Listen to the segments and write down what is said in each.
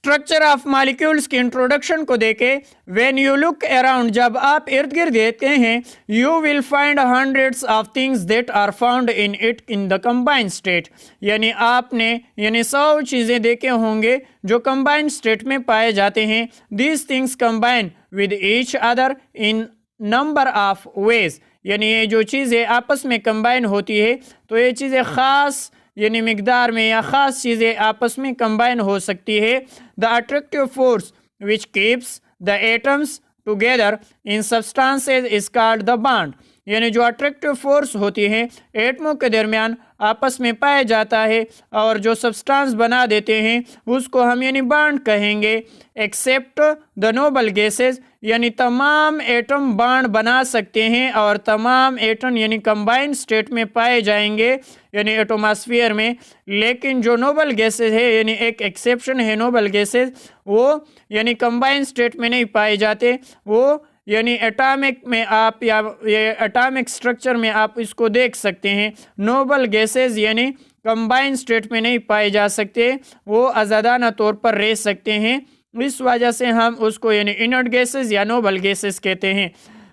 Structure of molecules की introduction को देखें, व्हेन यू लुक अराउंड, जब आप इर्द गिर्द देखते हैं, you will find hundreds of things that are found in it in the combined state. यानी आपने 100 चीज़ें देखे होंगे जो कंबाइंड स्टेट में पाए जाते हैं। These things combine with each other in number of ways. यानी ये जो चीज़ें आपस में कंबाइन होती है तो ये चीज़ें ख़ास यानी मिकदार में या ख़ास चीज़ें आपस में कंबाइन हो सकती है। The attractive force which keeps the atoms together in substances is called the bond. यानी जो अट्रैक्टिव फोर्स होती है एटमों के दरमियान आपस में पाया जाता है और जो सब्सटेंस बना देते हैं उसको हम यानी बॉन्ड कहेंगे। एक्सेप्ट द नोबल गैसेस, यानी तमाम एटम बॉन्ड बना सकते हैं और तमाम एटम यानी कंबाइंड स्टेट में पाए जाएंगे यानी एटमॉस्फेयर में। लेकिन जो नोबल गैसेस है यानी एक एक्सेप्शन है नोबल गैसेस, वो यानी कंबाइंड स्टेट में नहीं पाए जाते। वो यानी एटॉमिक में आप या ये एटॉमिक स्ट्रक्चर में आप इसको देख सकते हैं। नोबल गैसेस यानी कंबाइंड स्टेट में नहीं पाए जा सकते, वो आज़ादाना तौर पर रह सकते हैं। इस वजह से हम उसको यानी इनर्ट गैसेस या नोबल गैसेस कहते हैं।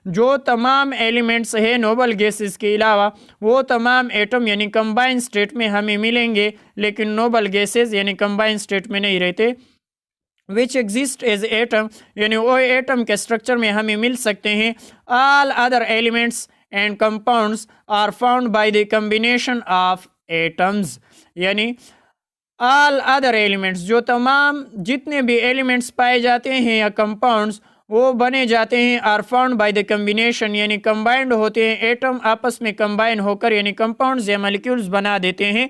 जो तमाम एलिमेंट्स है नोबल गैसेस के अलावा वो तमाम एटम यानी कंबाइंड स्टेट में हमें मिलेंगे, लेकिन नोबल गैसेस यानी कंबाइंड स्टेट में नहीं रहते। विच एग्जिस्ट एज एटम, यानी वो एटम के स्ट्रक्चर में हमें मिल सकते हैं। All other elements and compounds are found by the combination of atoms. यानी ऑल अदर एलिमेंट्स, जो तमाम जितने भी एलिमेंट्स पाए जाते हैं या कंपाउंड्स वो बने जाते हैं, are found by the combination, यानी कंबाइंड होते हैं। एटम आपस में कंबाइन होकर यानी कंपाउंड्स या मॉलिक्यूल्स बना देते हैं।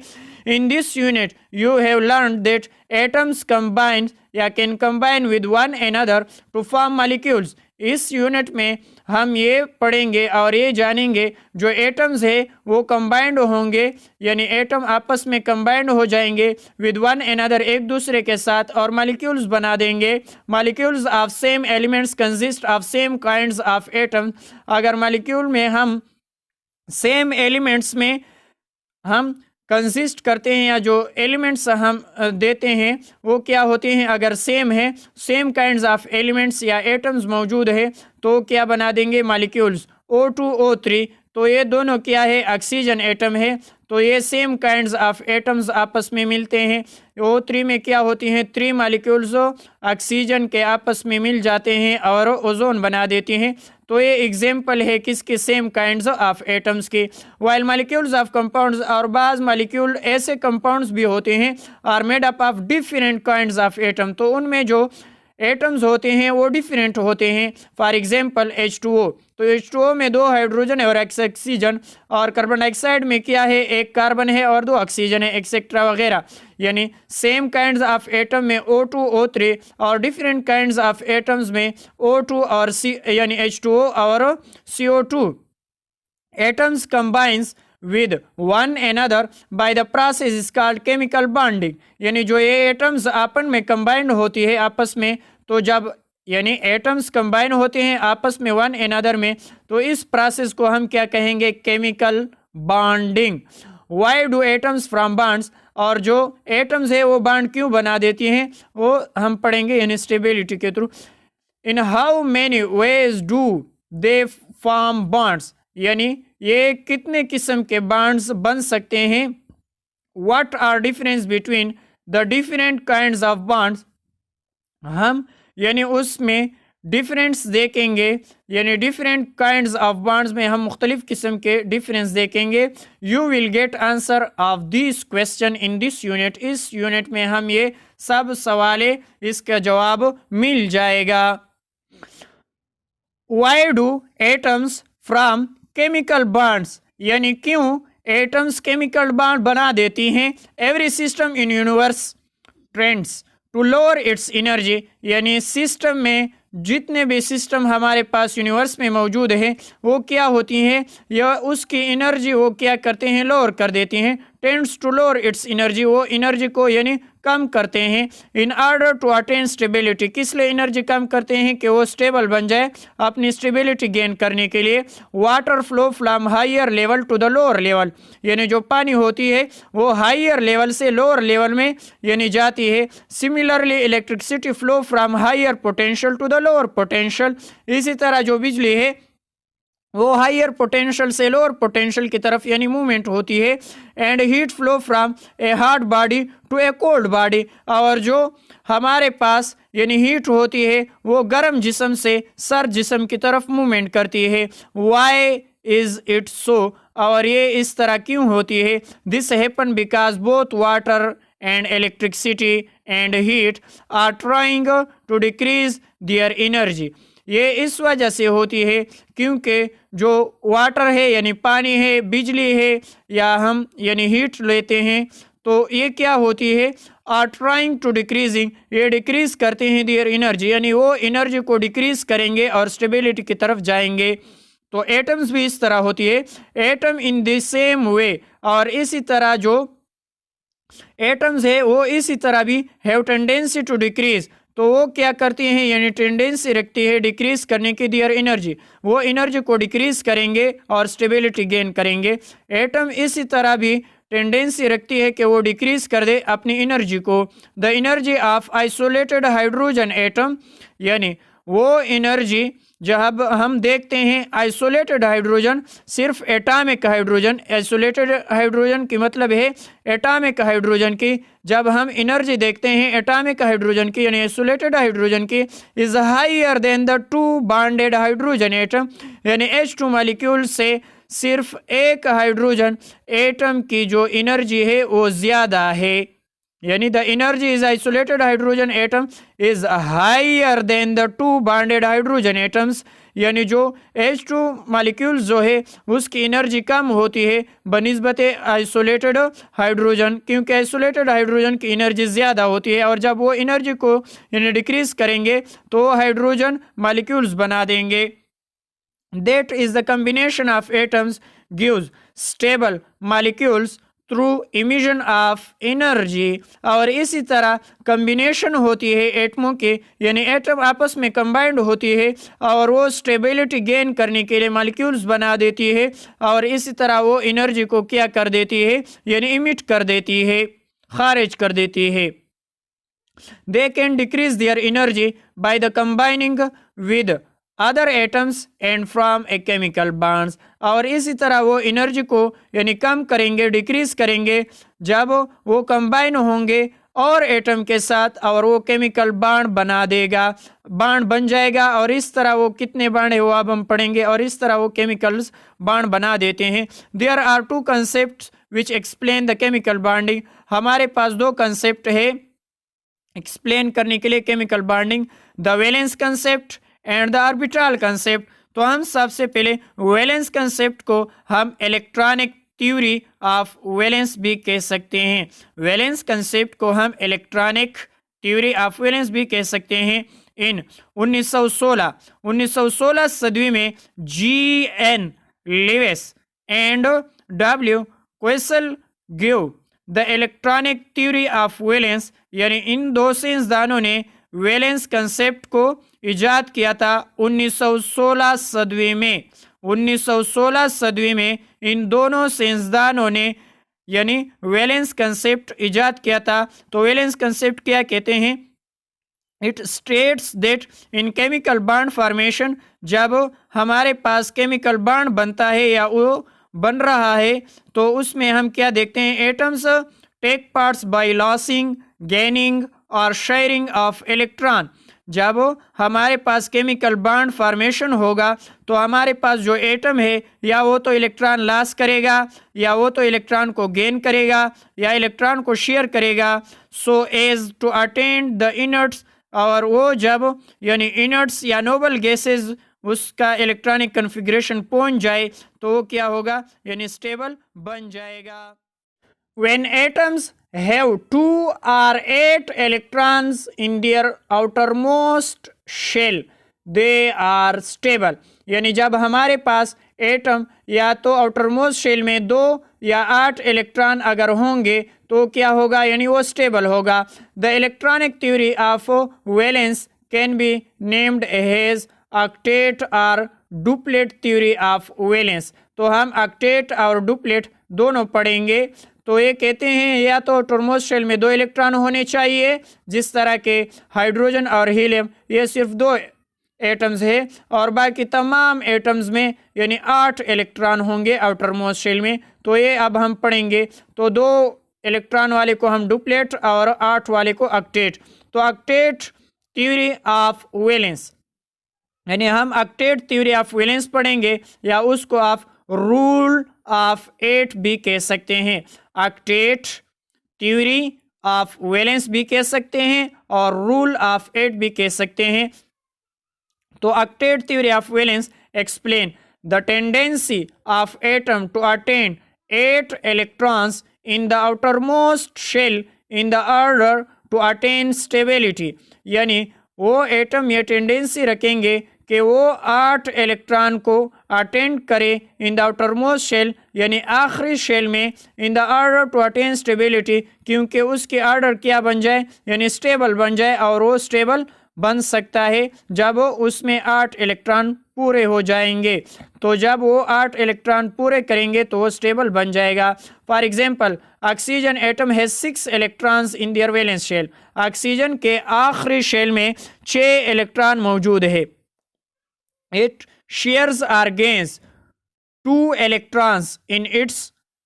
In this unit, you have learned that atoms combine या can combine with one another to form molecules. इस यूनिट में हम ये पढ़ेंगे और ये जानेंगे जो एटम्स है वो कंबाइंड होंगे यानी एटम आपस में कंबाइंड हो जाएंगे विद वन अनदर, एक दूसरे के साथ, और मॉलिक्यूल्स बना देंगे। Molecules of same elements consist of same kinds of atom. अगर मॉलिक्यूल में हम सेम एलिमेंट्स में हम कंसिस्ट करते हैं या जो एलिमेंट्स हम देते हैं वो क्या होते हैं, अगर सेम है, सेम काइंड्स ऑफ एलिमेंट्स या एटम्स मौजूद है तो क्या बना देंगे मॉलिक्यूल्स। O2 O3, तो ये दोनों क्या है, ऑक्सीजन एटम है, तो ये सेम काइंड्स ऑफ एटम्स आपस में मिलते हैं। O3 में क्या होती हैं, 3 मॉलिक्यूल्स ऑक्सीजन के आपस में मिल जाते हैं और ओजोन बना देते हैं। तो ये एग्जाम्पल है किसके, सेम काइंड्स ऑफ एटम्स के। वाइल मॉलिक्यूल्स ऑफ कंपाउंड्स, और बाज़ मॉलिक्यूल ऐसे कंपाउंड्स भी होते हैं are made up of different kinds of atom, तो उनमें जो एटम्स होते हैं वो डिफरेंट होते हैं। फॉर एग्जांपल H2O, तो H2O में 2 हाइड्रोजन है और 1 ऑक्सीजन, और कार्बन डाइऑक्साइड में क्या है, 1 कार्बन है और 2 ऑक्सीजन है, एक्सेट्रा वगैरह। यानी सेम काइंड्स ऑफ एटम में O2 O3 और डिफरेंट काइंड्स ऑफ एटम्स में O2 और यानी H2O और CO2। Atoms combines with one another by the process is called chemical bonding। यानी जो ये एटम्स आपस में कंबाइंड होती है आपस में, तो जब यानी एटम्स कंबाइन होते हैं आपस में वन अनदर में, तो इस प्रोसेस को हम क्या कहेंगे, chemical bonding. Y do atoms from bonds, और जो एटम्स है वो बॉन्ड क्यों बना देती हैं वो हम पढ़ेंगे यानी स्टेबिलिटी के through. In how many ways do they form bonds, यानी ये कितने किस्म के बॉन्ड्स बन सकते हैं। What are difference between the different kinds of bonds, हम यानी उसमें डिफरेंस देखेंगे, यानी डिफरेंट काइंड्स ऑफ बॉन्ड्स में हम मुख्तलिफ किस्म के डिफरेंस देखेंगे। You will get answer of this question in this unit, इस यूनिट में हम ये सब सवाल इसका जवाब मिल जाएगा। Why do atoms from chemical bonds, यानी क्यों एटम्स केमिकल बॉन्ड बना देती हैं। Every system in universe trends to lower its energy, यानी सिस्टम में जितने भी सिस्टम हमारे पास यूनिवर्स में मौजूद हैं वो क्या होती हैं, या उसकी एनर्जी वो क्या करते हैं, लोअर कर देती हैं, tends to lower its energy, वो एनर्जी को यानी कम करते हैं। In order to attain stability, किस लिए एनर्जी कम करते हैं? कि वो स्टेबल बन जाए, अपनी स्टेबिलिटी गेन करने के लिए। Water flow from higher level to the lower level, यानी जो पानी होती है वो हायर लेवल से लोअर लेवल में यानी जाती है। Similarly electricity flow from higher potential to the lower potential, इसी तरह जो बिजली है वो हायर पोटेंशियल से लोअर पोटेंशियल की तरफ यानी मूवमेंट होती है। And heat flow from a hot body to a cold body, और जो हमारे पास यानी हीट होती है वो गर्म जिस्म से सर्द जिस्म की तरफ मूवमेंट करती है। वाई इज इट सो, और ये इस तरह क्यों होती है? This happen because both water and electricity and heat are trying to decrease their energy, ये इस वजह से होती है क्योंकि जो वाटर है यानी पानी है, बिजली है, या हम यानी हीट लेते हैं, तो ये क्या होती है? आर ट्राइंग टू डिक्रीजिंग, ये डिक्रीज करते हैं देयर एनर्जी, यानी वो एनर्जी को डिक्रीज करेंगे और स्टेबिलिटी की तरफ जाएंगे। तो एटम्स भी इस तरह होती है, atom in the same way, और इसी तरह जो एटम्स है वो इसी तरह भी हैव टेंडेंसी टू डिक्रीज, तो वो क्या करती हैं यानी टेंडेंसी रखती है डिक्रीज करने की देयर एनर्जी, वो एनर्जी को डिक्रीज करेंगे और स्टेबिलिटी गेन करेंगे। एटम इसी तरह भी टेंडेंसी रखती है कि वो डिक्रीज कर दे अपनी एनर्जी को। The energy of isolated hydrogen atom, यानी वो एनर्जी जब हम देखते हैं आइसोलेटेड हाइड्रोजन, सिर्फ एटॉमिक हाइड्रोजन, आइसोलेटेड हाइड्रोजन की मतलब है एटॉमिक हाइड्रोजन की, जब हम एनर्जी देखते हैं एटॉमिक हाइड्रोजन की यानी आइसोलेटेड हाइड्रोजन की, is higher than the two bonded hydrogen atom, यानी H2 मॉलिक्यूल से सिर्फ एक हाइड्रोजन एटम की जो एनर्जी है वो ज़्यादा है, यानी the energy is isolated hydrogen atom is higher than the two bonded hydrogen atoms, यानी जो H2 मॉलिक्यूल जो है उसकी एनर्जी कम होती है बनिस्बत आइसोलेटेड हाइड्रोजन, क्योंकि आइसोलेटेड हाइड्रोजन की एनर्जी ज़्यादा होती है, और जब वो एनर्जी को यानी डिक्रीज करेंगे तो हाइड्रोजन मॉलिक्यूल्स बना देंगे। That is the combination of atoms gives stable molecules through emission of energy, और इसी तरह कम्बिनेशन होती है एटमों के, यानी एटम आपस में कंबाइंड होती है और वो स्टेबिलिटी गेन करने के लिए मॉलिक्यूल्स बना देती है, और इसी तरह वो एनर्जी को क्या कर देती है यानी इमिट कर देती है, खारिज कर देती है। They can decrease their energy by the combining with other atoms and from a chemical bonds, और इसी तरह वो एनर्जी को यानी कम करेंगे, डिक्रीज करेंगे जब वो कंबाइन होंगे और एटम के साथ, और वो केमिकल बॉन्ड बना देगा, बॉन्ड बन जाएगा, और इस तरह वो कितने बॉन्ड है वो अब हम पढ़ेंगे, और इस तरह वो केमिकल्स बॉन्ड बना देते हैं। There are two concept which explain the chemical bonding, हमारे पास दो कंसेप्ट है एक्सप्लेन करने के लिए chemical bonding, the valence concept and the orbital concept. तो हम सबसे पहले वैलेंस कंसेप्ट को हम इलेक्ट्रॉनिक थ्योरी ऑफ वैलेंस भी कह सकते हैं, वैलेंस कंसेप्ट को हम इलेक्ट्रॉनिक थ्योरी ऑफ वैलेंस भी कह सकते हैं। इन 1916 सदी में G.N. Lewis and W. Kossel give the electronic theory of valence, यानी इन दो साइंसदानों ने वैलेंस कंसेप्ट को इजाद किया था 1916 सदी में। 1916 सदी में इन दोनों साइंसदानों ने यानी वैलेंस कंसेप्ट इजाद किया था। तो वैलेंस कंसेप्ट क्या कहते हैं? It states that in chemical bond formation, जब हमारे पास केमिकल बॉन्ड बनता है या वो बन रहा है तो उसमें हम क्या देखते हैं? Atoms take parts by losing, gaining और शेयरिंग ऑफ इलेक्ट्रॉन। जब हमारे पास केमिकल बॉन्ड फॉर्मेशन होगा तो हमारे पास जो एटम है या वो तो इलेक्ट्रॉन लॉस करेगा या वो तो इलेक्ट्रॉन को गेन करेगा या इलेक्ट्रॉन को शेयर करेगा। So as to attain the inerts, और वो जब यानी इनर्ट्स या नोबल गैसेज उसका इलेक्ट्रॉनिक कन्फिग्रेशन पहुंच जाए तो वो क्या होगा यानी स्टेबल बन जाएगा। When atoms have 2 or 8 electrons in their outermost shell, they are stable। यानी जब हमारे पास एटम या तो आउटरमोस्ट शेल में 2 या 8 इलेक्ट्रॉन अगर होंगे तो क्या होगा, यानी वो स्टेबल होगा। The electronic theory of valence can be named as octet और डुप्लेट थ्योरी ऑफ वैलेंस। तो हम ऑक्टेट और डुप्लेट दोनों पढ़ेंगे। तो ये कहते हैं या तो टर्मोस शेल में 2 इलेक्ट्रॉन होने चाहिए, जिस तरह के हाइड्रोजन और हीलियम ये सिर्फ 2 एटम्स है, और बाकी तमाम एटम्स में यानी 8 इलेक्ट्रॉन होंगे आउटरमोस्ट शेल में। तो ये अब हम पढ़ेंगे। तो 2 इलेक्ट्रॉन वाले को हम डुप्लेट और 8 वाले को ऑक्टेट। तो ऑक्टेट थ्योरी ऑफ वैलेंस, यानी हम ऑक्टेट थ्योरी ऑफ वैलेंस पढ़ेंगे, या उसको आप रूल ऑफ 8 भी कह सकते हैं। ऑक्टेट थ्योरी ऑफ वैलेंस भी कह सकते हैं और रूल ऑफ 8 भी कह सकते हैं। तो octet theory of valence explain the tendency of atom to attain 8 electrons in the outermost shell in the order to attain stability, यानी वो एटम ये टेंडेंसी रखेंगे कि वो 8 इलेक्ट्रॉन को अटेंड करे इन द आउटरमोस्ट शेल, यानी आखिरी शेल में, in the order to attain stability, क्योंकि उसकी ऑर्डर क्या बन जाए, यानी स्टेबल बन जाए। और वो स्टेबल बन सकता है जब उसमें 8 इलेक्ट्रॉन पूरे हो जाएंगे। तो जब वो 8 इलेक्ट्रॉन पूरे करेंगे तो वो स्टेबल बन जाएगा। For example, oxygen atom has 6 electrons in their valence shell. Oxygen के आखिरी शेल में 6 इलेक्ट्रॉन मौजूद है। It shares or gains 2 electrons in its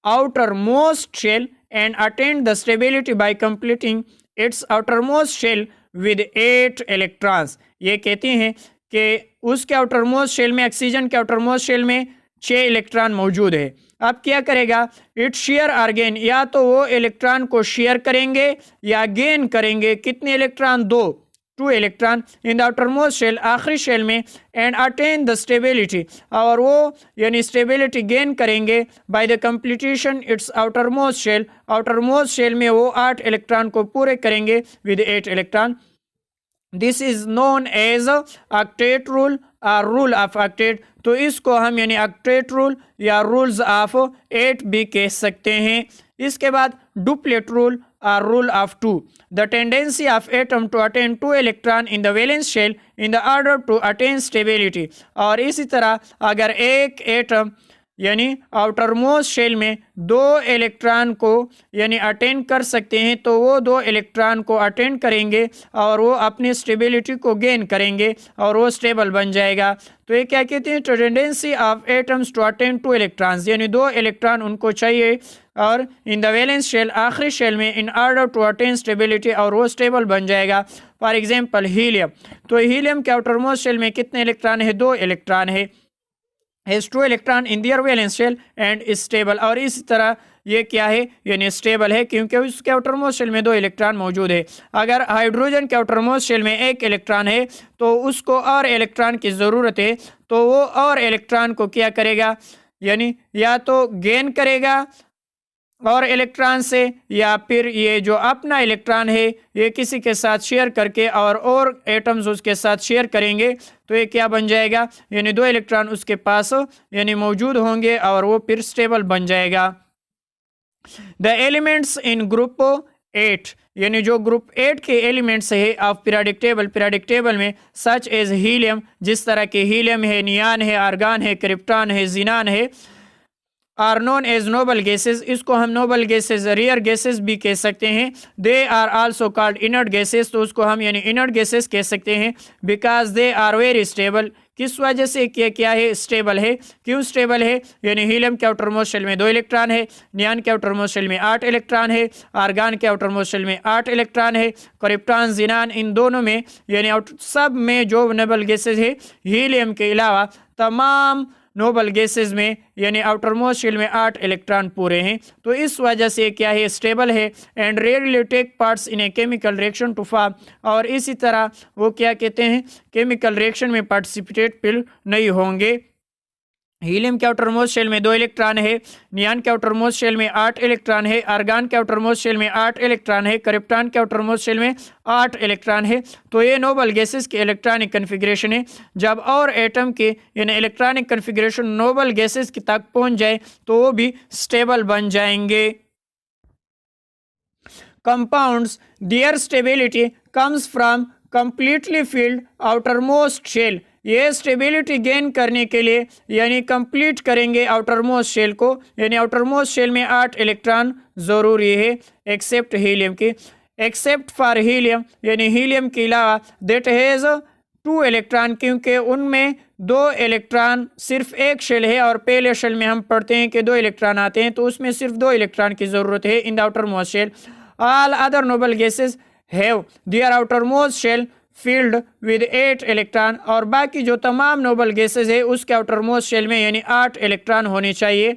outermost shell and attains the stability by completing its outermost shell with 8 electrons। ये कहते हैं कि उसके आउटरमोस्ट शेल में, ऑक्सीजन के आउटरमोस्ट शेल में 6 इलेक्ट्रॉन मौजूद है। अब क्या करेगा, इट शेयर और गेन, या तो वो इलेक्ट्रॉन को शेयर करेंगे या गेन करेंगे। कितने electron, 2 electron in the outermost shell, आखिरी शेल में, एंड अटेन द स्टेबिलिटी, और वो यानी स्टेबिलिटी गेन करेंगे by the completion its outermost shell. Outermost shell में वो 8 इलेक्ट्रॉन को पूरे करेंगे with 8 electron. This is known as octet rule और रूल ऑफ ऑक्टेट। तो इसको हम यानी ऑक्टेट रूल या रूल्स ऑफ 8 भी कह सकते हैं। इसके बाद duplet rule or rule of 2, the tendency of atom to attain 2 electron in the valence shell in the order to attain stability। और इसी तरह अगर एक एटम यानी आउटरमोस्ट शेल में 2 इलेक्ट्रॉन को यानी अटेन कर सकते हैं, तो वो 2 इलेक्ट्रॉन को अटेन करेंगे और वो अपनी स्टेबिलिटी को गेन करेंगे और वो स्टेबल बन जाएगा। तो ये क्या कहते हैं, tendency of atoms to attain 2 electrons, यानी 2 इलेक्ट्रॉन उनको चाहिए और इन द वैलेंस शेल, आखिरी शेल में, in order to attain stability, और वो स्टेबल बन जाएगा। फॉर एग्जांपल हीलियम, तो हीलियम के आउटरमोस्ट शेल में कितने इलेक्ट्रॉन है, 2 इलेक्ट्रॉन है, has 2 electron in their valence shell and stable. और इसी तरह ये क्या है, यानी स्टेबल है क्योंकि उसके आउटरमोस्ट शेल में 2 इलेक्ट्रॉन मौजूद है। अगर हाइड्रोजन के आउटरमोस्ट शेल में 1 इलेक्ट्रॉन है तो उसको और इलेक्ट्रॉन की ज़रूरत है, तो वो और इलेक्ट्रॉन को क्या करेगा, यानी या तो गेन करेगा और इलेक्ट्रॉन से, या फिर ये जो अपना इलेक्ट्रॉन है ये किसी के साथ शेयर करके और एटम्स उसके साथ शेयर करेंगे, तो ये क्या बन जाएगा, यानी 2 इलेक्ट्रॉन उसके पास यानी मौजूद होंगे और वो फिर स्टेबल बन जाएगा। द एलिमेंट्स इन ग्रुप 8, यानी जो ग्रुप 8 के एलिमेंट्स है ऑफ पीरियोडिक टेबल में, सच एज हीलियम, जिस तरह के हीलियम है, नियान है, आर्गन है, क्रिप्टॉन है, जीनान है, are known as noble gases. इसको हम नोबल गैसेज, रेयर गैसेज भी कह सकते हैं। They are also called inert gases, तो उसको हम यानी इनर्ट गैसेज कह सकते हैं। Because they are very stable, किस वजह से क्या है, स्टेबल है। क्यों स्टेबल है, यानी हीलियम के आउटरमोस्ट शेल में 2 इलेक्ट्रॉन है, नियान के आउटरमोस्ट शेल में 8 इलेक्ट्रॉन है, आर्गन के आउटरमोस्ट शेल में 8 इलेक्ट्रॉन है, क्रिप्टॉन, जीनान, इन दोनों में यानी सब में जो नोबल गैसेज है, हीलियम के अलावा तमाम नोबल गैसेज में यानी आउटरमोस्ट शेल में 8 इलेक्ट्रॉन पूरे हैं। तो इस वजह से क्या है, स्टेबल है। And rarely take parts in a chemical reaction to form, और इसी तरह वो क्या कहते हैं, केमिकल रिएक्शन में पार्टिसिपेट फिर नहीं होंगे। हीलियम के आउटरमोस्ट शेल में 2 इलेक्ट्रॉन है, नियान के आउटरमोस्ट शेल में 8 इलेक्ट्रॉन है, आर्गन के आउटरमोस्ट शेल में 8 इलेक्ट्रॉन है, क्रिप्टॉन के आउटरमोस्ट शेल में 8 इलेक्ट्रॉन है। तो ये नोबल गैसेस की इलेक्ट्रॉनिक कन्फिग्रेशन है। जब और एटम के यानी इलेक्ट्रॉनिक कन्फिग्रेशन नोबल गैसेस की तक पहुंच जाए तो वो भी स्टेबल बन जाएंगे। Compounds, their stability comes from completely filled outermost shell. ये स्टेबिलिटी गेन करने के लिए यानी कंप्लीट करेंगे आउटरमोस्ट शेल को, यानी आउटरमोस्ट शेल में 8 इलेक्ट्रॉन ज़रूरी है एक्सेप्ट हीलियम की। एक्सेप्ट फॉर हीलियम यानी हीलियम के अलावा दैट हैज़ 2 इलेक्ट्रॉन, क्योंकि उनमें 2 इलेक्ट्रॉन सिर्फ एक शेल है और पहले शेल में हम पढ़ते हैं कि 2 इलेक्ट्रॉन आते हैं, तो उसमें सिर्फ 2 इलेक्ट्रॉन की ज़रूरत है in the outermost shell. All other noble gases have their outermost shell filled with 8 electron, और बाकी जो तमाम नोबल गैसेज है उसके आउटरमोस्ट शेल में यानी 8 इलेक्ट्रॉन होने चाहिए।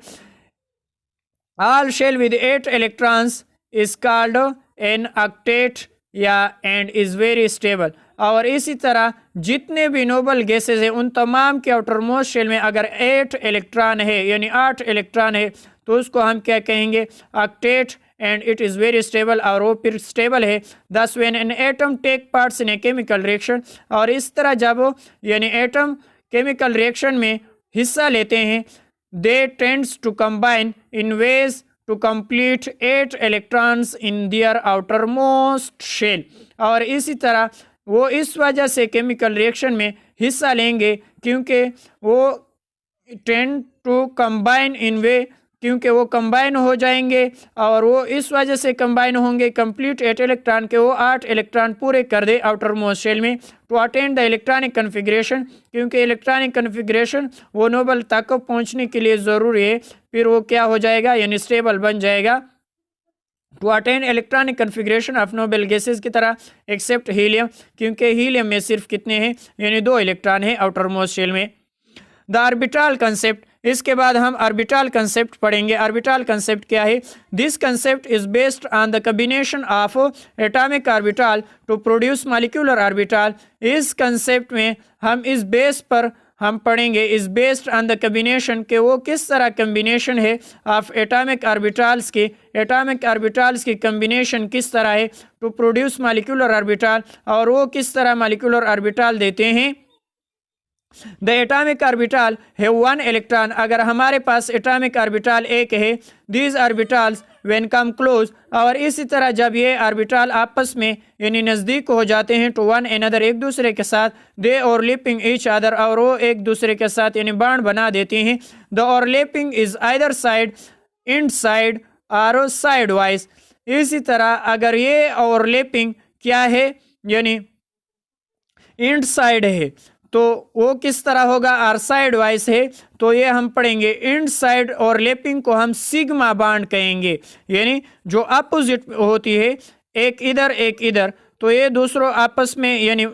All shell with 8 electrons is called an octet या एंड इज वेरी स्टेबल। और इसी तरह जितने भी नोबल गैसेज है उन तमाम के आउटरमोस्ट शेल में अगर 8 इलेक्ट्रॉन है यानी 8 इलेक्ट्रॉन है तो उसको हम क्या कहेंगे, octet, and it is very stable, और वो फिर स्टेबल है। Thus when an atom take parts in a chemical reaction, और इस तरह जब यानी एटम केमिकल रिएक्शन में हिस्सा लेते हैं, they tends to combine in ways to complete 8 electrons in their outer most shell. और इसी तरह वो इस वजह से केमिकल रिएक्शन में हिस्सा लेंगे क्योंकि वो टेंड टू कंबाइन इन वे, क्योंकि वो कंबाइन हो जाएंगे और वो इस वजह से कंबाइन होंगे कंप्लीट 8 इलेक्ट्रॉन के वो 8 इलेक्ट्रॉन पूरे कर दे आउटर मोस्ट शेल में to attend the electronic configuration, क्योंकि इलेक्ट्रॉनिक कन्फिग्रेशन वो नोबल तक पहुंचने के लिए ज़रूरी है। फिर वो क्या हो जाएगा यानी स्टेबल बन जाएगा। To attend electronic configuration of noble gases की तरह एक्सेप्ट हीलियम, क्योंकि हीलियम में सिर्फ कितने हैं यानी 2 इलेक्ट्रॉन है आउटर मोस्ट शेल में। द ऑर्बिटल कंसेप्ट, इसके बाद हम ऑर्बिटल कंसेप्ट पढ़ेंगे। ऑर्बिटल कंसेप्ट क्या है? This concept is based on the combination of atomic orbital to produce molecular orbital. इस कंसेप्ट में हम इस बेस पर हम पढ़ेंगे, इस बेस्ड ऑन द कॉम्बिनेशन के वो किस तरह कॉम्बिनेशन है ऑफ एटॉमिक ऑर्बिटल्स की, एटॉमिक ऑर्बिटल्स की कॉम्बिनेशन किस तरह है टू प्रोड्यूस मॉलिक्यूलर ऑर्बिटल, और वो किस तरह मॉलिक्यूलर ऑर्बिटल देते हैं। द एटॉमिक ऑर्बिटल है 1 इलेक्ट्रॉन, अगर हमारे पास एटॉमिक ऑर्बिटल एक है, these orbitals when come close, और इसी तरह जब ये ऑर्बिटल आपस में यानी नज़दीक हो जाते हैं टू वन एनदर, एक दूसरे के साथ, दे ओवरलैपिंग ईच अदर, और वो एक दूसरे के साथ यानी बांड बना देते हैं। The overlapping is either side, in side और साइड वाइज। इसी तरह अगर ये ओवरलैपिंग क्या है यानी इन साइड है तो वो किस तरह होगा, आर साइड वाइज है तो ये हम पढ़ेंगे इन साइड और लेपिंग को हम सिग्मा बांड कहेंगे, यानी जो अपोजिट होती है एक इधर तो ये दूसरों आपस में यानी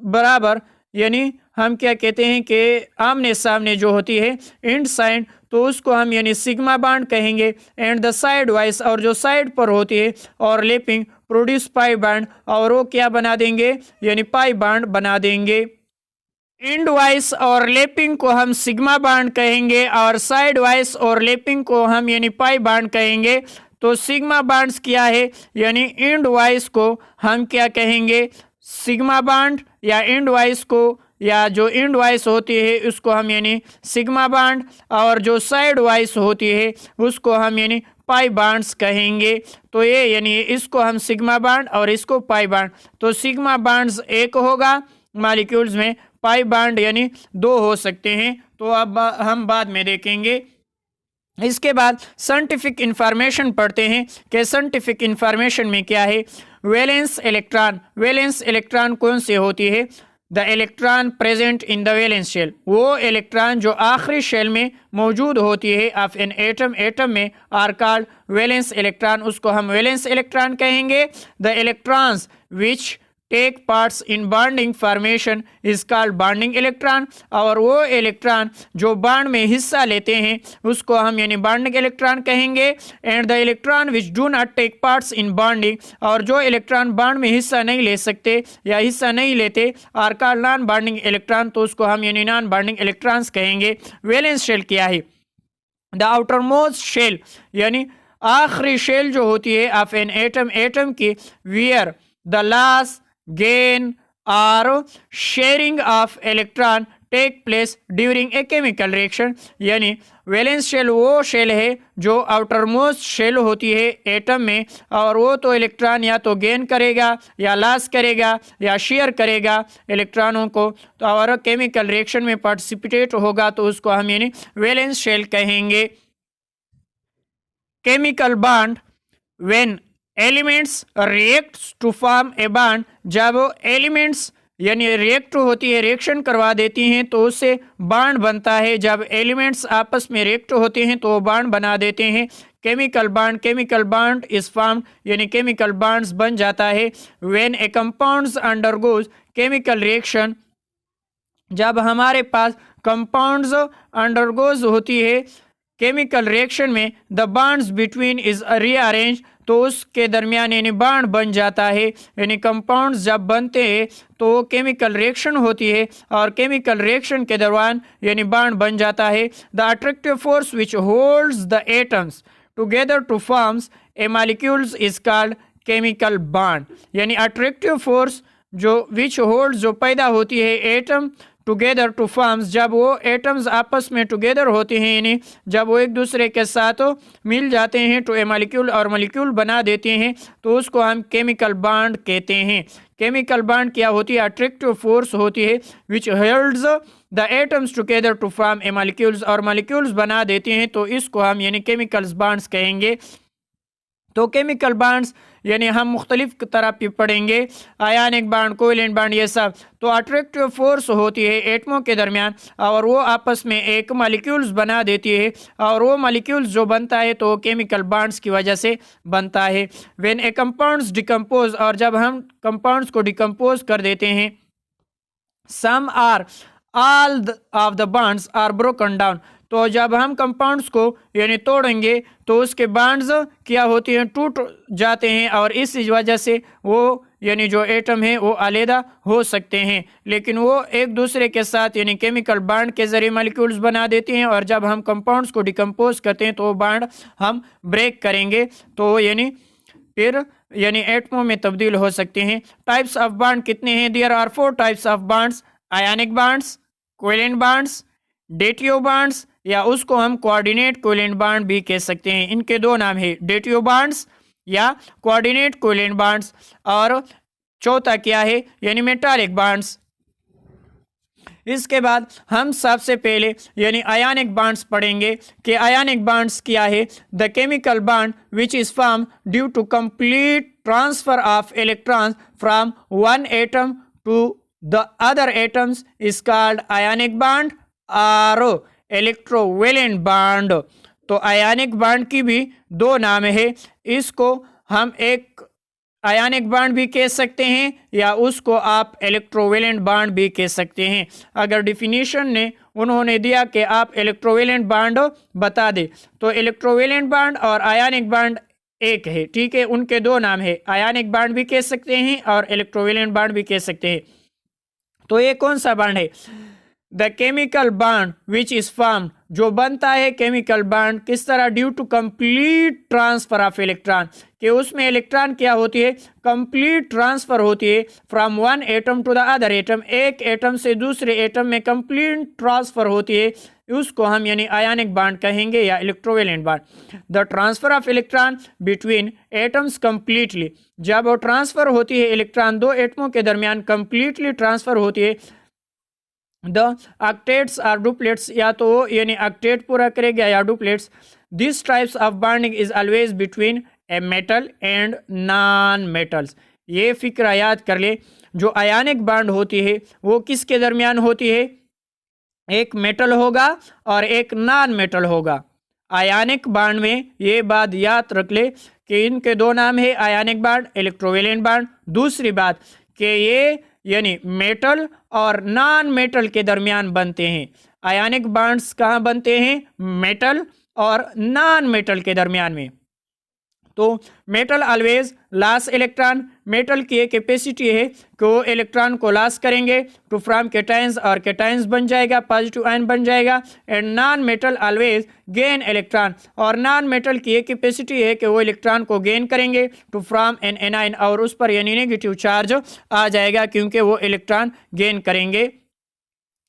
बराबर, यानी हम क्या कहते हैं कि आमने सामने जो होती है इन साइड तो उसको हम यानी सिग्मा बांड कहेंगे। एंड द साइड वाइज, और जो साइड पर होती है और लेपिंग प्रोड्यूस पाई बांड, और वो क्या बना देंगे यानी पाई बांड बना देंगे। इंड वाइज और लेपिंग को हम सिग्मा बांड कहेंगे और साइड वाइज और लेपिंग को हम यानी पाई बांड कहेंगे। तो सिग्मा बांड्स क्या है यानी इंड वाइज को हम क्या कहेंगे सिग्मा बांड, या इंड वाइज को या जो इंड वाइज होती है उसको हम यानी सिग्मा बांड, और जो साइड वाइज होती है उसको हम यानी पाई बांड्स कहेंगे। तो ये यानी इसको हम सिग्मा बांड और इसको पाई बांड, तो सिग्मा बांड्स एक होगा मॉलिक्यूल्स में, पाई बांड यानी 2 हो सकते हैं, तो अब हम बाद में देखेंगे। इसके बाद साइंटिफिक इंफॉर्मेशन पढ़ते हैं कि साइंटिफिक इंफॉर्मेशन में क्या है। वैलेंस इलेक्ट्रॉन, वैलेंस इलेक्ट्रॉन कौन से होती है? The electron present in the valence shell, वो इलेक्ट्रॉन जो आखिरी शेल में मौजूद होती है ऑफ एन एटम, एटम में आर कॉल्ड वैलेंस इलेक्ट्रॉन, उसको हम वैलेंस इलेक्ट्रॉन कहेंगे। The electrons which take parts in bonding formation is called bonding electron, और वो इलेक्ट्रॉन जो बॉन्ड में हिस्सा लेते हैं उसको हम यानी बॉन्डिंग इलेक्ट्रॉन कहेंगे। And the electron which do not take parts in bonding, और जो इलेक्ट्रॉन बॉन्ड में हिस्सा नहीं ले सकते या हिस्सा नहीं लेते are called non bonding electron, तो उसको हम यानी नॉन बॉन्डिंग इलेक्ट्रॉन्स कहेंगे। वैलेंस शेल क्या है? द आउटर मोस्ट शेल यानी आखिरी शेल जो होती है ऑफ एन एटम, एटम की, वियर द लॉस गेन और sharing of electron take place during a chemical reaction. यानी वैलेंस शेल वो शेल है जो आउटर मोस्ट शेल होती है एटम में, और वो तो इलेक्ट्रॉन या तो गेन करेगा या लॉस करेगा या शेयर करेगा इलेक्ट्रॉनों को, तो और केमिकल रिएक्शन में पार्टिसिपेट होगा तो उसको हम यानी वैलेंस शेल कहेंगे। Chemical bond when elements reacts to form a bond, जब एलिमेंट्स यानी रिएक्ट होती है, रिएक्शन करवा देती हैं तो उससे बॉन्ड बनता है। जब एलिमेंट्स आपस में रिएक्ट होते हैं तो वो बॉन्ड बना देते हैं। केमिकल बॉन्ड इज फॉर्म्ड यानी केमिकल बॉन्ड्स बन जाता है when A compounds undergoes chemical reaction, जब हमारे पास कंपाउंड्स अंडरगोज होती है केमिकल रिएक्शन में, the bonds between is rearrange, तो उसके दरमियान यानी बॉन्ड बन जाता है। यानी कंपाउंड्स जब बनते हैं तो केमिकल रिएक्शन होती है और केमिकल रिएक्शन के दौरान यानी बॉन्ड बन जाता है। The attractive force which holds the atoms together two forms A molecules is called chemical bond. यानी अट्रैक्टिव फोर्स जो विच होल्ड्स जो पैदा होती है एटम टुगेदर टू फॉर्म्स, जब वो एटम्स आपस में टुगेदर होते हैं यानी जब वो एक दूसरे के साथ मिल जाते हैं तो ए मॉलिक्यूल और मॉलिक्यूल बना देते हैं तो उसको हम केमिकल बॉन्ड कहते हैं। केमिकल बॉन्ड क्या होती है? अट्रैक्टिव फोर्स होती है which holds the atoms together to form a molecules, और मॉलिक्यूल्स बना देते हैं तो इसको हम यानी केमिकल बॉन्ड्स कहेंगे। तो केमिकल बॉन्ड्स यानी हम मुख्तलिफ तरह पे पढ़ेंगे, आयनिक बॉन्ड, कोवेलेंट बॉन्ड, ये सब। तो अट्रैक्टिव फोर्स होती है एटमों के दरमियान और वो आपस में एक मॉलिक्यूल्स बना देती है, और वो मॉलिक्यूल्स जो बनता है तो केमिकल बॉन्ड्स की वजह से बनता है। व्हेन ए कंपाउंड्स डिकम्पोज, और जब हम कंपाउंड्स को डिकम्पोज कर देते हैं, some are all of the bonds are broken down, तो जब हम कंपाउंड्स को यानी तोड़ेंगे तो उसके बॉन्ड्स क्या होती हैं? टूट जाते हैं, और इस वजह से वो यानी जो एटम है वो अलग हो सकते हैं, लेकिन वो एक दूसरे के साथ यानी केमिकल बॉन्ड के जरिए मॉलिक्यूल्स बना देते हैं, और जब हम कंपाउंड्स को डिकम्पोज करते हैं तो वो बॉन्ड हम ब्रेक करेंगे तो यानी फिर यानी एटमों में तब्दील हो सकते हैं। टाइप्स ऑफ बॉन्ड कितने हैं? There are 4 types of bonds, ionic bonds, covalent bonds, dative bonds, या उसको हम कोऑर्डिनेट कोवेलेंट बॉन्ड भी कह सकते हैं। इनके दो नाम है, डेटियो बॉन्ड्स या कोऑर्डिनेट कोवेलेंट बॉन्ड्स। और चौथा क्या है? यानी मेटालिक बॉन्ड्स। इसके बाद हम सबसे पहले यानी आयनिक बॉन्ड्स पढ़ेंगे कि आयनिक बॉन्ड्स क्या है। The chemical bond which is form due to complete transfer of electrons from one atom to the other atoms is called ionic bond और इलेक्ट्रोवेलेंट बॉन्ड। तो आयनिक बॉन्ड की भी दो नाम है, इसको हम एक आयनिक बॉन्ड भी कह सकते हैं या उसको आप इलेक्ट्रोवेलेंट बॉन्ड भी कह सकते हैं। अगर डिफिनीशन ने उन्होंने दिया कि आप इलेक्ट्रोवेलेंट बॉन्ड बता दे तो इलेक्ट्रोवेलेंट बॉन्ड और आयनिक बॉन्ड एक है, ठीक है, उनके दो नाम है, आयनिक बॉन्ड भी कह सकते हैं और इलेक्ट्रोवेलेंट बॉन्ड भी कह सकते हैं। तो ये कौन सा बॉन्ड है? The chemical bond which is formed, जो बनता है केमिकल बॉन्ड किस तरह? Due to complete transfer of electron, कि उसमें इलेक्ट्रॉन क्या होती है? कंप्लीट ट्रांसफर होती है from one atom to the other atom, एक एटम से दूसरे एटम में कंप्लीट ट्रांसफर होती है, उसको हम यानी आयनिक बॉन्ड कहेंगे या electrovalent bond. The transfer of electron between atoms completely, जब वो ट्रांसफर होती है इलेक्ट्रॉन दो एटमों के दरमियान कंप्लीटली ट्रांसफर होती है। द ऑक्टेट्स आर डुप्लेट्स, या तो वो यानी ऑक्टेट पूरा करेगा या duplets. This types of bonding is always between a metal and non metals. ये फिक्र याद कर ले, जो आयनिक बॉन्ड होती है वो किसके दरमियान होती है? एक मेटल होगा और एक नॉन मेटल होगा। आयनिक बॉन्ड में ये बात याद रख ले कि इनके दो नाम है, आयनिक बॉन्ड, इलेक्ट्रोवेलेंट बॉन्ड। दूसरी बात कि ये यानी मेटल और नॉन मेटल के दरमियान बनते हैं। आयनिक बॉन्ड्स कहाँ बनते हैं? मेटल और नॉन मेटल के दरमियान में। तो metal always loss electron, metal की एक कैपेसिटी है कि वो इलेक्ट्रॉन को लॉस करेंगे टू फ्रॉम कैटायंस, और कैटायंस बन जाएगा, पॉजिटिव आयन बन जाएगा। And non metal always gain electron, और नॉन मेटल की एक कैपेसिटी है कि वो इलेक्ट्रॉन को गेन करेंगे टू फ्रॉम एन एनायन, और उस पर यानी नेगेटिव चार्ज आ जाएगा क्योंकि वो इलेक्ट्रॉन गेन करेंगे।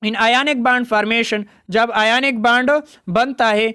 इन आयनिक बॉन्ड फॉर्मेशन, जब आयनिक बॉन्ड बनता है,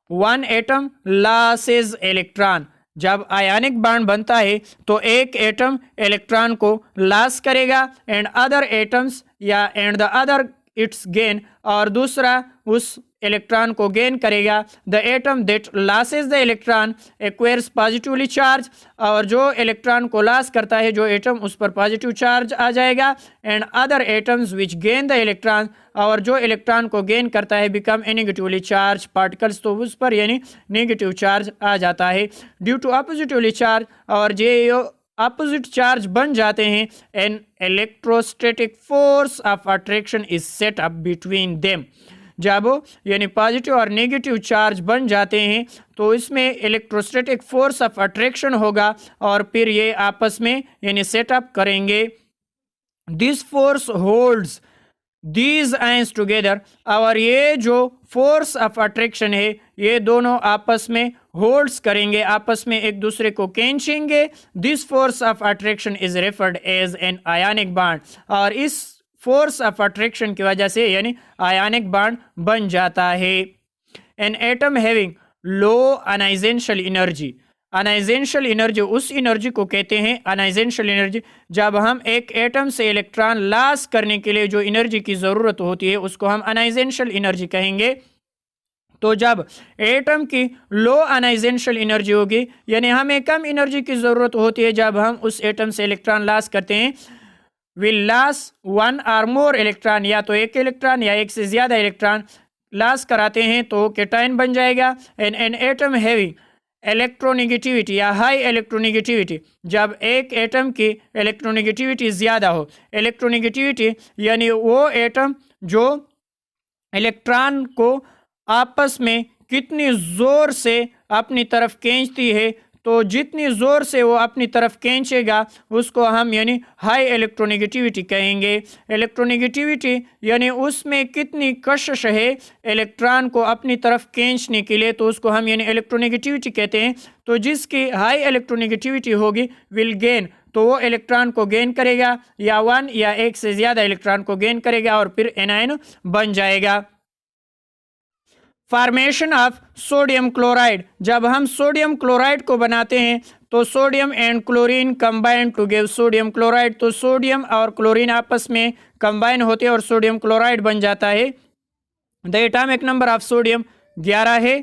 वन एटम लॉसेज इलेक्ट्रॉन, जब आयनिक बॉन्ड बनता है तो एक एटम इलेक्ट्रॉन को लॉस करेगा एंड अदर एटम्स या and the other it's gain, और दूसरा उस इलेक्ट्रॉन को गेन करेगा। The atom that losses the electron acquires positively charge, और जो इलेक्ट्रॉन को लॉस करता है जो एटम, उस पर पॉजिटिव चार्ज आ जाएगा। And other atoms which gain the electron, और जो इलेक्ट्रॉन को गेन करता है become a negatively charge particles, तो उस पर यानी नेगेटिव चार्ज आ जाता है ड्यू टू अपोजिटिवली चार्ज, और जो अपोजिट चार्ज बन जाते हैं। An electrostatic force of attraction is set up between them, जब यानी पॉजिटिव और नेगेटिव चार्ज बन जाते हैं तो इसमें इलेक्ट्रोस्टैटिक फोर्स ऑफ अट्रैक्शन होगा और फिर ये आपस में यानी सेटअप करेंगे। This force holds these ions together, और ये जो फोर्स ऑफ अट्रैक्शन है ये दोनों आपस में होल्ड्स करेंगे, आपस में एक दूसरे को खींचेंगे। This force of attraction is referred as an ionic bond, और इस फोर्स ऑफ अट्रैक्शन की वजह से यानी आयनिक बॉन्ड बन जाता है। An atom having low ionisation energy, ionisation energy उस एनर्जी को कहते हैं अनाइजेंशियल एनर्जी, जब हम एक एटम से इलेक्ट्रॉन लॉस करने के लिए जो एनर्जी की ज़रूरत होती है उसको हम अनाइजेंशियल एनर्जी कहेंगे। तो जब एटम की लो अनाइजेंशियल एनर्जी होगी यानी हमें कम एनर्जी की ज़रूरत होती है, जब हम उस एटम से इलेक्ट्रॉन लॉस करते हैं, विल लॉस वन और मोर इलेक्ट्रॉन, या तो एक इलेक्ट्रॉन या एक से ज़्यादा इलेक्ट्रॉन लॉस कराते हैं तो कैटायन बन जाएगा। एन एटम हैविंग इलेक्ट्रोनेगेटिविटी या हाई इलेक्ट्रोनेगेटिविटी, जब एक एटम की इलेक्ट्रोनेगेटिविटी ज़्यादा हो, इलेक्ट्रोनेगेटिविटी यानी वो एटम जो इलेक्ट्रॉन को आपस में कितनी ज़ोर से अपनी तरफ खींचती है, तो जितनी ज़ोर से वो अपनी तरफ खींचेगा उसको हम यानी हाई इलेक्ट्रोनेगेटिविटी कहेंगे। इलेक्ट्रोनेगेटिविटी यानी उसमें कितनी कशिश है इलेक्ट्रॉन को अपनी तरफ खींचने के लिए, तो उसको हम यानी इलेक्ट्रोनेगेटिविटी कहते हैं। तो जिसकी हाई इलेक्ट्रोनेगेटिविटी होगी विल गेन, तो वो इलेक्ट्रॉन को गेन करेगा, या वन या एक से ज़्यादा इलेक्ट्रॉन को गेन करेगा और फिर एनायन बन जाएगा। फॉर्मेशन ऑफ सोडियम क्लोराइड, जब हम सोडियम क्लोराइड को बनाते हैं तो sodium and chlorine combine to give sodium chloride, तो सोडियम और क्लोरीन आपस में कंबाइन होते हैं और सोडियम क्लोराइड बन जाता है। The atomic number of sodium 11 है।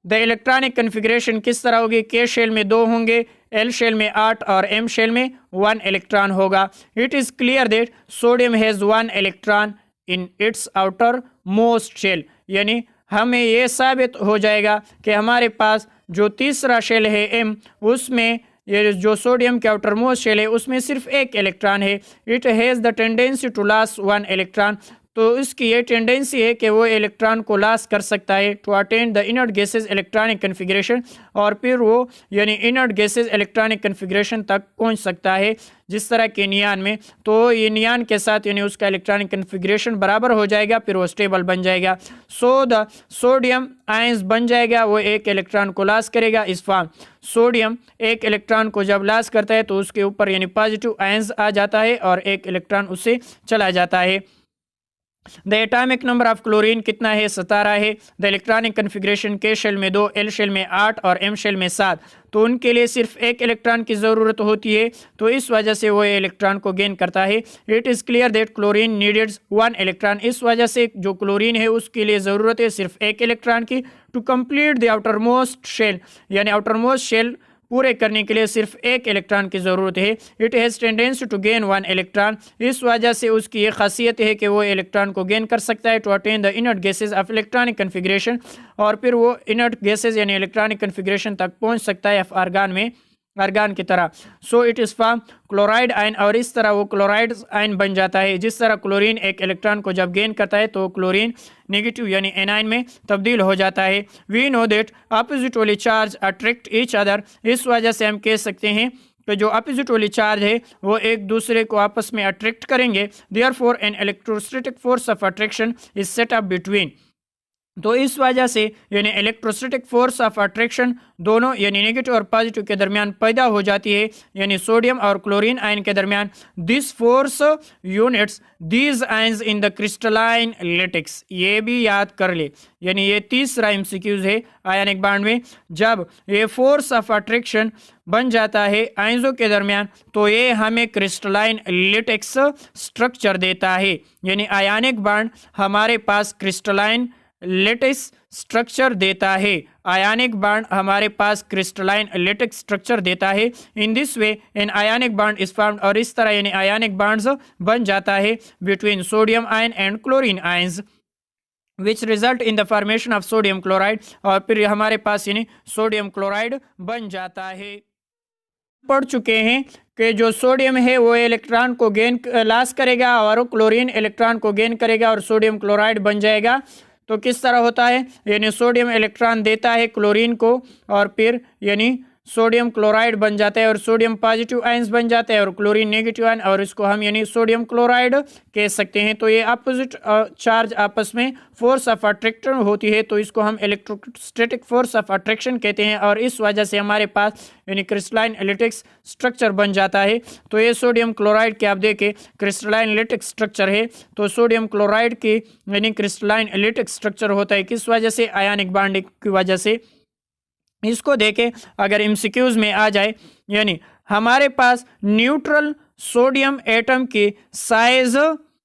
द इलेक्ट्रॉनिक कन्फिग्रेशन किस तरह होगी? के शेल में 2 होंगे, एल शेल में 8 और एम शेल में 1 इलेक्ट्रॉन होगा। It is clear that sodium has 1 electron in its outer most shell, यानी हमें ये साबित हो जाएगा कि हमारे पास जो तीसरा शेल है एम, उसमें ये जो सोडियम के आउटर मोस्ट शेल है उसमें सिर्फ 1 इलेक्ट्रॉन है। It has the tendency to loss 1 electron, तो इसकी ये टेंडेंसी है कि वो इलेक्ट्रॉन को लॉस कर सकता है to attain the inert gases electronic configuration, और फिर वो यानी इनर्ट गैसेज इलेक्ट्रॉनिक कन्फिग्रेशन तक पहुंच सकता है, जिस तरह के नियान में। तो ये नियान के साथ यानी उसका इलेक्ट्रॉनिक कन्फिग्रेशन बराबर हो जाएगा, फिर वो स्टेबल बन जाएगा। सो द सोडियम आयंस बन जाएगा, वो 1 इलेक्ट्रॉन को लॉस करेगा। इस फॉर्म सोडियम 1 इलेक्ट्रॉन को जब लॉस करता है तो उसके ऊपर यानी पॉजिटिव आयंस आ जाता है और 1 इलेक्ट्रॉन उससे चला जाता है। The atomic number of chlorine कितना है? 17 है। द इलेक्ट्रॉनिक कन्फिग्रेशन के शेल में 2, एल शेल में 8 और एम शेल में 7, तो उनके लिए सिर्फ 1 इलेक्ट्रॉन की ज़रूरत होती है, तो इस वजह से वो इलेक्ट्रॉन को गेन करता है। It is clear that chlorine needs 1 electron, इस वजह से जो क्लोरीन है उसके लिए ज़रूरत है सिर्फ 1 इलेक्ट्रॉन की to complete the outer most shell, यानी आउटर मोस्ट शेल पूरे करने के लिए सिर्फ 1 इलेक्ट्रॉन की ज़रूरत है। It has tendency to gain 1 electron, इस वजह से उसकी ये खासियत है कि वो इलेक्ट्रॉन को गेन कर सकता है to attain the inert gases of electronic configuration, और फिर वो इनर्ट गैसेज यानी इलेक्ट्रॉनिक कन्फिग्रेशन तक पहुंच सकता है ऑर्गन में। आर्गान की तरह। So it is form chloride ion, और इस तरह वो क्लोराइड आयन बन जाता है। जिस तरह क्लोरीन एक इलेक्ट्रॉन को जब गेन करता है तो क्लोरीन नेगेटिव यानी एनायन में तब्दील हो जाता है। We know that oppositely charge attract each other. इस वजह से हम कह सकते हैं कि जो ऑपोजिटली चार्ज है वो एक दूसरे को आपस में अट्रैक्ट करेंगे। Therefore an electrostatic force of attraction is set up between. तो इस वजह से यानी इलेक्ट्रोस्टैटिक फोर्स ऑफ अट्रैक्शन दोनों यानी नेगेटिव और पॉजिटिव के दरमियान पैदा हो जाती है, यानी सोडियम और क्लोरीन आयन के दरमियान। This force units these ions in the crystalline latex. ये भी याद कर ले, यानी ये तीसरा एमसीक्यूज है आयनिक बांड में। जब ये फोर्स ऑफ अट्रैक्शन बन जाता है आयंसों के दरमियान तो ये हमें क्रिस्टलाइन लेटेक्स स्ट्रक्चर देता है, यानी आयनिक बांड हमारे पास क्रिस्टलाइन लेटेक्स स्ट्रक्चर देता है। आयनिक बांड हमारे पास क्रिस्टलाइन लेटेक्स स्ट्रक्चर देता है। In this way an ionic bond is formed, और इस तरह यानी आयनिक बांड्स बन जाता है between sodium ion and chlorine ions which result in the formation of sodium chloride, और फिर हमारे पास यानी सोडियम क्लोराइड बन जाता है। पढ़ चुके हैं कि जो सोडियम है वो इलेक्ट्रॉन को गेन लॉस करेगा और क्लोरीन इलेक्ट्रॉन को गेन करेगा और सोडियम क्लोराइड बन जाएगा। तो किस तरह होता है, यानी सोडियम इलेक्ट्रॉन देता है क्लोरीन को और फिर यानी सोडियम क्लोराइड बन जाता है और सोडियम पॉजिटिव आयंस बन जाते हैं और क्लोरीन नेगेटिव आयन, और इसको हम यानी सोडियम क्लोराइड कह सकते हैं। तो ये अपोजिट चार्ज आपस में फोर्स ऑफ अट्रैक्शन होती है, तो इसको हम इलेक्ट्रोस्टैटिक फोर्स ऑफ अट्रैक्शन कहते हैं, और इस वजह से हमारे पास यानी क्रिस्टलाइन लेटेक्स स्ट्रक्चर बन जाता है। तो ये सोडियम क्लोराइड के आप देखें क्रिस्टलाइन लेटेक्स स्ट्रक्चर है, तो सोडियम क्लोराइड की यानी क्रिस्टलाइन लेटेक्स स्ट्रक्चर होता है। किस वजह से, आयनिक बॉन्डिंग की वजह से। इसको देखें अगर एमसीक्यूज में आ जाए, यानी हमारे पास न्यूट्रल सोडियम एटम की साइज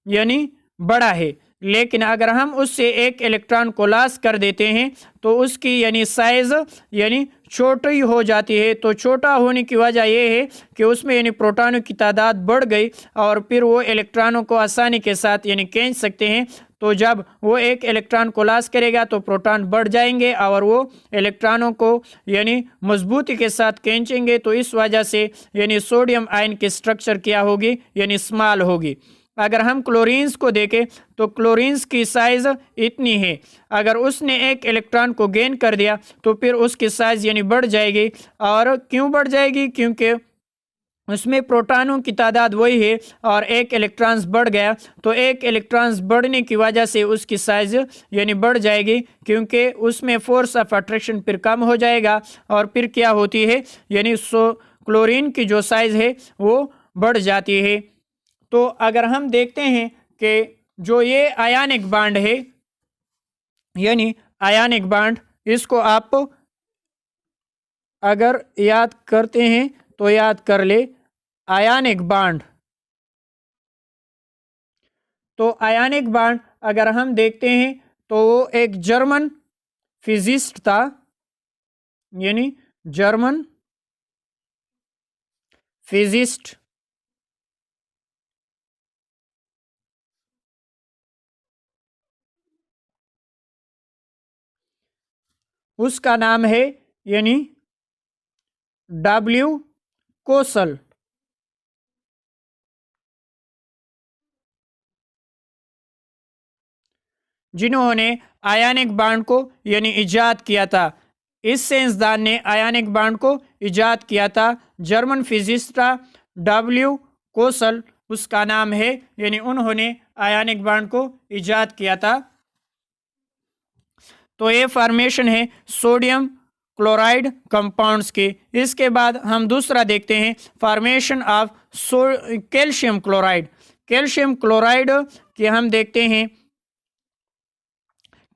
यानी बड़ा है, लेकिन अगर हम उससे एक इलेक्ट्रॉन को लॉस कर देते हैं तो उसकी यानी साइज यानी छोटी हो जाती है। तो छोटा होने की वजह यह है कि उसमें यानी प्रोटॉनों की तादाद बढ़ गई और फिर वो इलेक्ट्रॉनों को आसानी के साथ यानी खींच सकते हैं। तो जब वो एक इलेक्ट्रॉन को लॉस करेगा तो प्रोटॉन बढ़ जाएंगे और वो इलेक्ट्रॉनों को यानी मजबूती के साथ खींचेंगे। तो इस वजह से यानी सोडियम आयन की स्ट्रक्चर क्या होगी, यानी स्मॉल होगी। अगर हम क्लोरीन्स को देखें तो क्लोरीन्स की साइज इतनी है, अगर उसने एक इलेक्ट्रॉन को गेन कर दिया तो फिर उसकी साइज यानी बढ़ जाएगी। और क्यों बढ़ जाएगी, क्योंकि उसमें प्रोटॉनों की तादाद वही है और एक इलेक्ट्रॉन्स बढ़ गया, तो एक इलेक्ट्रॉन्स बढ़ने की वजह से उसकी साइज यानी बढ़ जाएगी, क्योंकि उसमें फोर्स ऑफ अट्रैक्शन फिर कम हो जाएगा और फिर क्या होती है यानी क्लोरीन की जो साइज है वो बढ़ जाती है। तो अगर हम देखते हैं कि जो ये आयनिक बॉन्ड है यानी आयनिक बॉन्ड, इसको आप अगर याद करते हैं तो याद कर ले आयनिक बॉन्ड। तो आयनिक बॉन्ड अगर हम देखते हैं तो वो एक जर्मन फिजिस्ट था, यानी जर्मन फिजिस्ट, उसका नाम है यानी डब्ल्यू कोसल। जिन्होंने आयनिक बॉन्ड को यानी इजाद किया था। इस साइंसदान ने आयनिक बॉन्ड को इजाद किया था, जर्मन फिजिस्ट था डब्ल्यू कोसल उसका नाम है, यानी उन्होंने आयनिक बॉन्ड को इजाद किया था। तो ये फॉर्मेशन है सोडियम क्लोराइड कंपाउंड्स की। इसके बाद हम दूसरा देखते हैं formation of calcium chloride. Calcium chloride के हम देखते हैं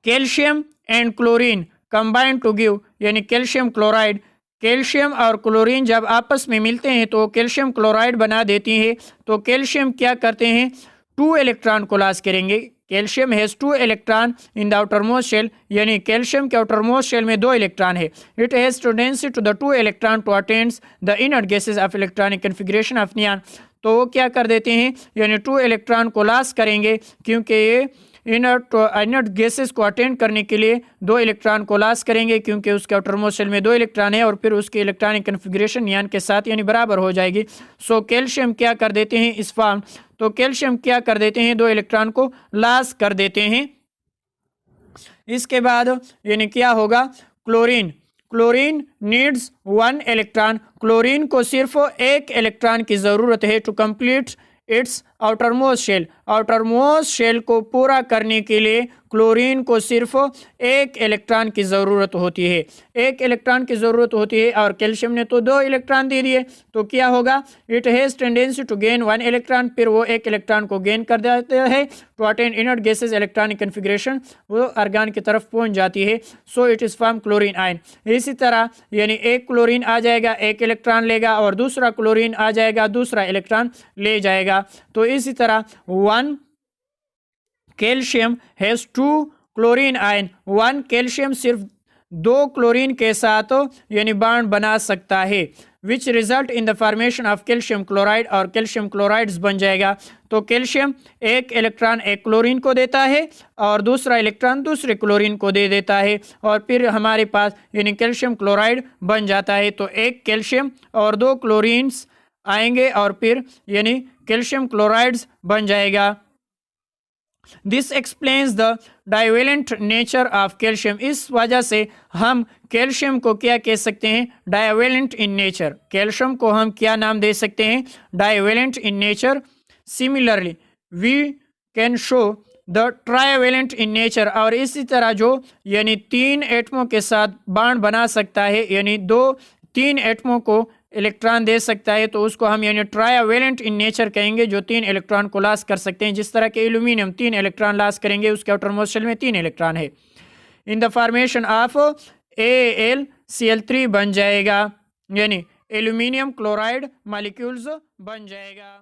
calcium and chlorine combine to give यानी कैल्शियम क्लोराइड। कैल्शियम और क्लोरीन जब आपस में मिलते हैं तो कैल्शियम क्लोराइड बना देती है। तो कैल्शियम क्या करते हैं, 2 इलेक्ट्रॉन को लॉस करेंगे। Calcium has 2 electron in the outermost shell, यानी कैल्शियम के आउटरमोस्ट शेल में 2 इलेक्ट्रॉन है। It has tendency to the 2 electron to attains the inner gases of electronic configuration of neon. तो वो क्या कर देते हैं, यानी 2 इलेक्ट्रॉन को लॉस करेंगे, क्योंकि ये इनर्ट गैसेस को अटेंड करने के लिए 2 इलेक्ट्रॉन को लॉस करेंगे, क्योंकि उसके आउटरमोस्ट शेल में 2 इलेक्ट्रॉन है और फिर उसकी इलेक्ट्रॉनिक कन्फिग्रेशन यानी के साथ यानी बराबर हो जाएगी। सो कैल्शियम क्या कर देते हैं इस फॉर्म, तो कैल्शियम क्या कर देते हैं 2 इलेक्ट्रॉन को लॉस कर देते हैं। इसके बाद यानी क्या होगा, क्लोरीन नीड्स 1 इलेक्ट्रॉन, क्लोरीन को सिर्फ 1 इलेक्ट्रॉन की ज़रूरत है to complete its outermost shell को पूरा करने के लिए क्लोरीन को सिर्फ 1 इलेक्ट्रॉन की ज़रूरत होती है, 1 इलेक्ट्रॉन की ज़रूरत होती है और कैल्शियम ने तो 2 इलेक्ट्रॉन दे दिए, तो क्या होगा, it has tendency to gain 1 electron, फिर वो 1 इलेक्ट्रॉन को गेन कर देता है to attain inert gases electronic configuration, वो आर्गन की तरफ पहुंच जाती है। So it is form chlorine ion. इसी तरह यानी एक क्लोरीन आ जाएगा 1 इलेक्ट्रॉन लेगा और दूसरा क्लोरीन आ जाएगा दूसरा इलेक्ट्रॉन ले जाएगा। तो इसी तरह 1 calcium has 2 chlorine ion, 1 calcium सिर्फ 2 क्लोरीन के साथ यानी बॉन्ड बना सकता है, which result in the formation of calcium chloride, और कैल्शियम क्लोराइड्स बन जाएगा। तो कैल्शियम 1 इलेक्ट्रॉन 1 क्लोरीन को देता है और दूसरा इलेक्ट्रॉन दूसरे क्लोरीन को दे देता है और फिर हमारे पास यानी कैल्शियम क्लोराइड बन जाता है। तो 1 कैल्शियम और 2 क्लोरीन्स आएंगे और फिर यानी कैल्शियम क्लोराइड्स बन जाएगा। This explains the divalent nature of calcium, इस वजह से हम कैल्शियम को क्या कह सकते हैं, डाइवेलेंट इन नेचर। कैल्शियम को हम क्या नाम दे सकते हैं, divalent in nature. Similarly we can show the trivalent in nature, और इसी तरह जो यानी 3 एटमों के साथ बॉन्ड बना सकता है यानी 3 एटमों को इलेक्ट्रॉन दे सकता है, तो उसको हम यानी ट्राइवेलेंट इन नेचर कहेंगे, जो 3 इलेक्ट्रॉन को लॉस कर सकते हैं। जिस तरह के एल्यूमिनियम 3 इलेक्ट्रॉन लॉस करेंगे, उसके आउटरमोस्ट शेल में 3 इलेक्ट्रॉन है। In the formation of AlCl3 बन जाएगा, यानी एल्यूमिनियम क्लोराइड मॉलिक्यूल्स बन जाएगा।